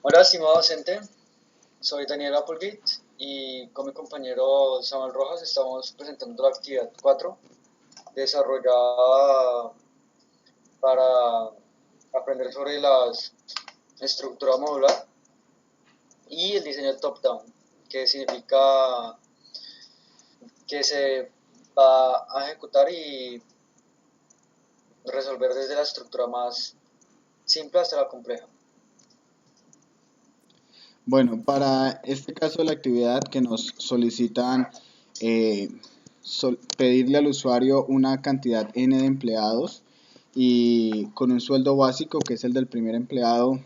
Hola, estimado docente, soy Daniel Applegate y con mi compañero Samuel Rojas estamos presentando la actividad 4 desarrollada para aprender sobre la estructura modular y el diseño top-down, que significa que se va a ejecutar y resolver desde la estructura más simple hasta la compleja. Bueno, para este caso de la actividad que nos solicitan pedirle al usuario una cantidad N de empleados y con un sueldo básico que es el del primer empleado,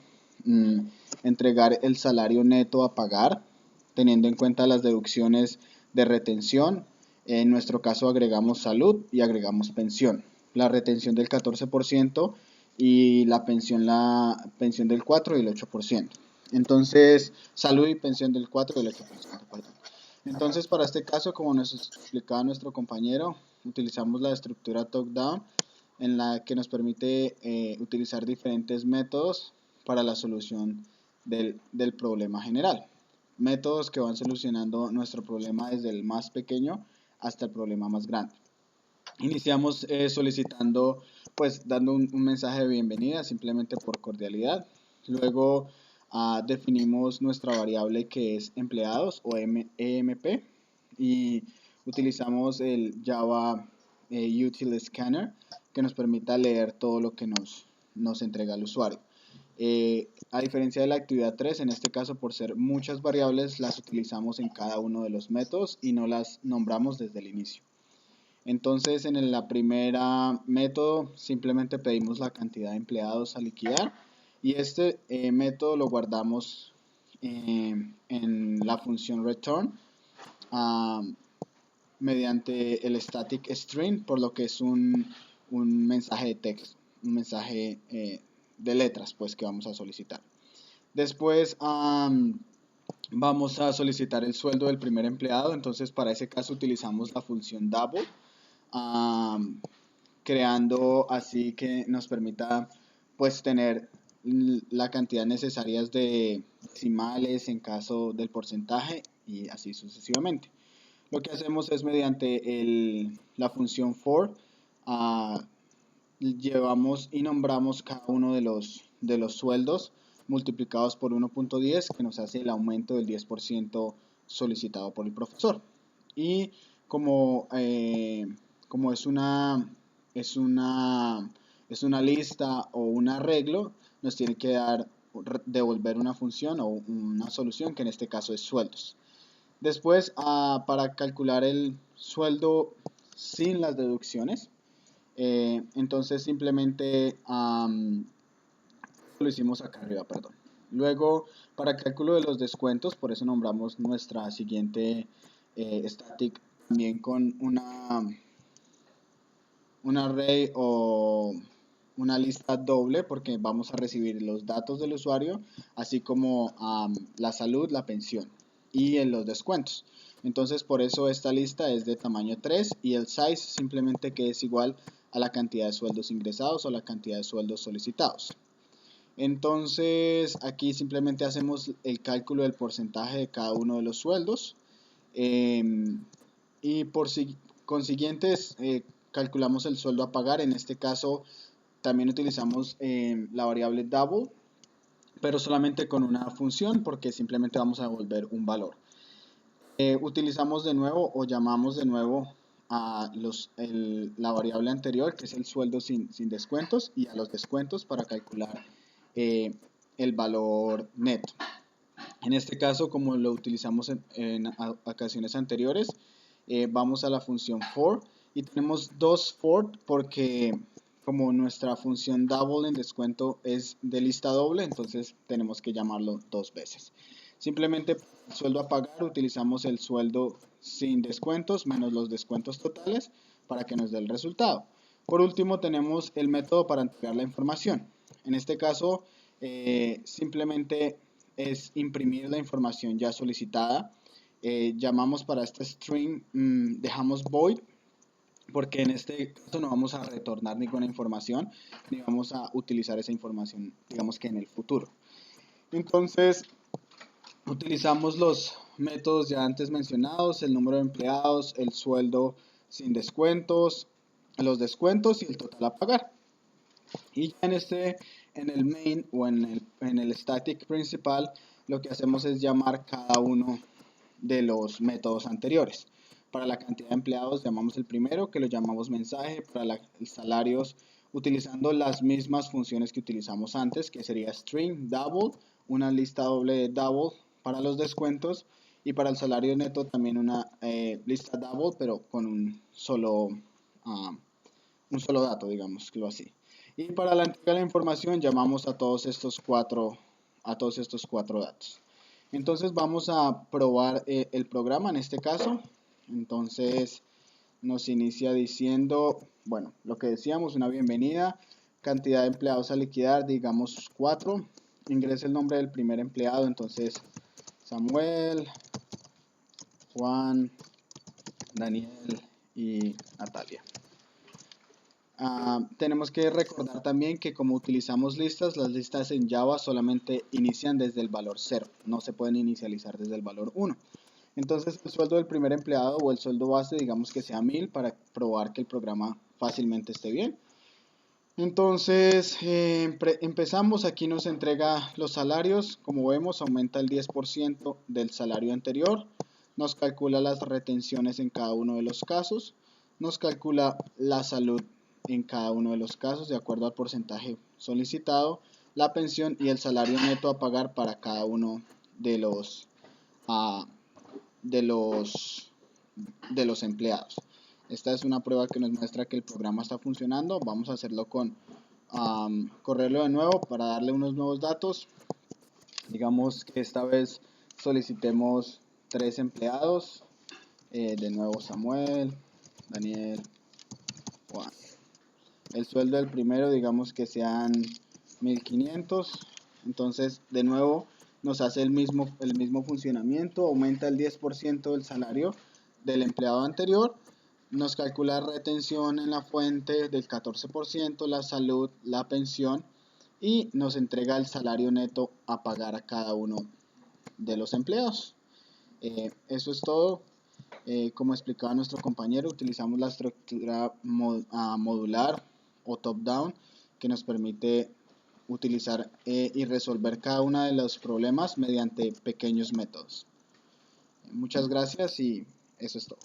mm, entregar el salario neto a pagar, teniendo en cuenta las deducciones de retención. En nuestro caso agregamos salud y agregamos pensión. La retención del 14% y la pensión del 4 y el 8%. Entonces, salud y pensión del 4 y el 8%, perdón. Entonces, para este caso, como nos explicaba nuestro compañero, utilizamos la estructura top-down en la que nos permite utilizar diferentes métodos para la solución del problema general. Métodos que van solucionando nuestro problema desde el más pequeño hasta el problema más grande. Iniciamos solicitando, pues dando un mensaje de bienvenida simplemente por cordialidad. Luego definimos nuestra variable que es empleados o EMP y utilizamos el Java Util Scanner que nos permita leer todo lo que nos entrega el usuario. A diferencia de la actividad 3, en este caso por ser muchas variables las utilizamos en cada uno de los métodos y no las nombramos desde el inicio. Entonces en la primera método simplemente pedimos la cantidad de empleados a liquidar y este método lo guardamos en la función return mediante el static string, por lo que es un mensaje de texto, un mensaje de letras pues que vamos a solicitar. Después vamos a solicitar el sueldo del primer empleado, entonces para ese caso utilizamos la función double, creando así que nos permita pues tener la cantidad necesaria de decimales en caso del porcentaje y así sucesivamente. Lo que hacemos es mediante la función for llevamos y nombramos cada uno de los sueldos multiplicados por 1.10 que nos hace el aumento del 10% solicitado por el profesor. Y como, como es una, es una lista o un arreglo, nos tiene que devolver una función o una solución que en este caso es sueldos. Después, para calcular el sueldo sin las deducciones, entonces simplemente lo hicimos acá arriba, perdón. Luego, para cálculo de los descuentos, por eso nombramos nuestra siguiente static también con un array o una lista doble, porque vamos a recibir los datos del usuario, así como la salud, la pensión y en los descuentos. Entonces, por eso esta lista es de tamaño 3 y el size simplemente que es igual a la cantidad de sueldos ingresados o la cantidad de sueldos solicitados. Entonces, aquí simplemente hacemos el cálculo del porcentaje de cada uno de los sueldos y por consiguiente calculamos el sueldo a pagar. En este caso, también utilizamos la variable double, pero solamente con una función porque simplemente vamos a devolver un valor. Utilizamos de nuevo o llamamos de nuevo a la variable anterior, que es el sueldo sin descuentos, y a los descuentos para calcular el valor neto. En este caso, como lo utilizamos en ocasiones anteriores, vamos a la función for y tenemos dos for porque como nuestra función double en descuento es de lista doble, entonces tenemos que llamarlo dos veces. Simplemente el sueldo a pagar utilizamos el sueldo sin descuentos menos los descuentos totales para que nos dé el resultado. Por último tenemos el método para entregar la información. En este caso simplemente es imprimir la información ya solicitada. Llamamos para este string, dejamos void porque en este caso no vamos a retornar ninguna información ni vamos a utilizar esa información digamos que en el futuro. Entonces, utilizamos los métodos ya antes mencionados, el número de empleados, el sueldo sin descuentos, los descuentos y el total a pagar. Y ya en el main o en el static principal, lo que hacemos es llamar cada uno de los métodos anteriores. Para la cantidad de empleados llamamos el primero, que lo llamamos mensaje. Para los salarios, utilizando las mismas funciones que utilizamos antes, que sería string, double, una lista doble de double para los descuentos. Y para el salario neto también una lista double, pero con un solo dato, digámoslo así. Y para la entrega de la información llamamos a todos estos cuatro datos. Entonces vamos a probar el programa en este caso. Entonces nos inicia diciendo, bueno, lo que decíamos, una bienvenida, cantidad de empleados a liquidar, digamos 4. Ingresa el nombre del primer empleado, entonces Samuel, Juan, Daniel y Natalia. Tenemos que recordar también que como utilizamos listas, las listas en Java solamente inician desde el valor 0, no se pueden inicializar desde el valor 1. Entonces el sueldo del primer empleado o el sueldo base, digamos que sea 1000 para probar que el programa fácilmente esté bien. Entonces empezamos, aquí nos entrega los salarios, como vemos aumenta el 10% del salario anterior, nos calcula las retenciones en cada uno de los casos, nos calcula la salud en cada uno de los casos de acuerdo al porcentaje solicitado, la pensión y el salario neto a pagar para cada uno de los empleados. Esta es una prueba que nos muestra que el programa está funcionando. Vamos a hacerlo con correrlo de nuevo para darle unos nuevos datos. Digamos que esta vez solicitemos 3 empleados. De nuevo Samuel, Daniel, Juan. El sueldo del primero, digamos que sean 1500. Entonces, de nuevo, nos hace el mismo funcionamiento. Aumenta el 10% del salario del empleado anterior. Nos calcula retención en la fuente del 14%, la salud, la pensión. Y nos entrega el salario neto a pagar a cada uno de los empleados. Eso es todo. Como explicaba nuestro compañero, utilizamos la estructura modular o top-down que nos permite utilizar y resolver cada uno de los problemas mediante pequeños métodos. Muchas gracias y eso es todo.